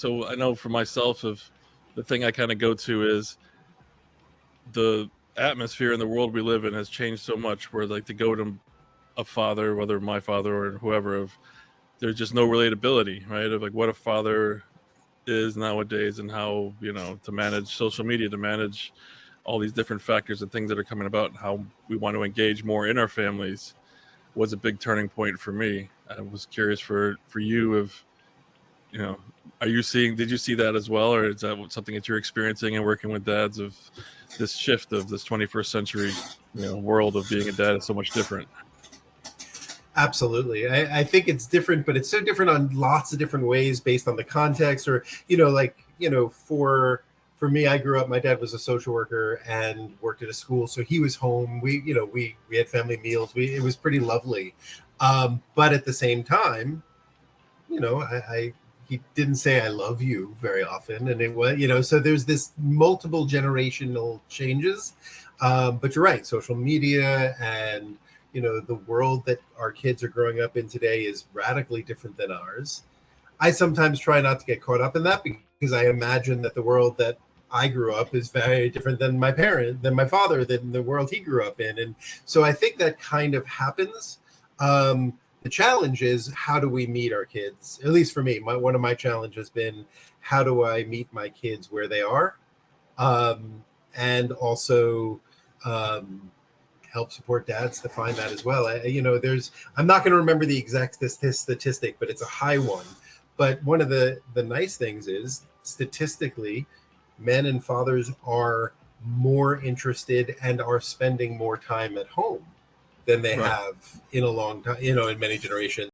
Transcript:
So I know for myself, of the thing I kind of go to is the atmosphere in the world we live in has changed so much. Where like to go to a father, whether my father or whoever, of there's just no relatability, right? Of like what a father is nowadays, and how, to manage social media, to manage all these different factors and things that are coming about, and how we want to engage more in our families was a big turning point for me. I was curious for you, if you know did you see that as well, or is that something that you're experiencing and working with dads, of this shift of this 21st century world of being a dad is so much different? Absolutely. I think it's different, but it's so different on lots of different ways based on the context. Or, for me, I grew up, my dad was a social worker and worked at a school. So he was home. We had family meals. It was pretty lovely. But at the same time, he didn't say I love you very often. And it was, so there's this multiple generational changes. But you're right, social media and, the world that our kids are growing up in today is radically different than ours. I sometimes try not to get caught up in that because I imagine that the world that I grew up is very different than my father, than the world he grew up in. And so I think that kind of happens. The challenge is, how do we meet our kids? At least for me, one of my challenges has been, how do I meet my kids where they are? And also, um, help support dads to find that as well. I'm not going to remember the exact statistic, but it's a high one. But one of the nice things is, statistically, men and fathers are more interested and are spending more time at home than they Right. have in a long time, in many generations.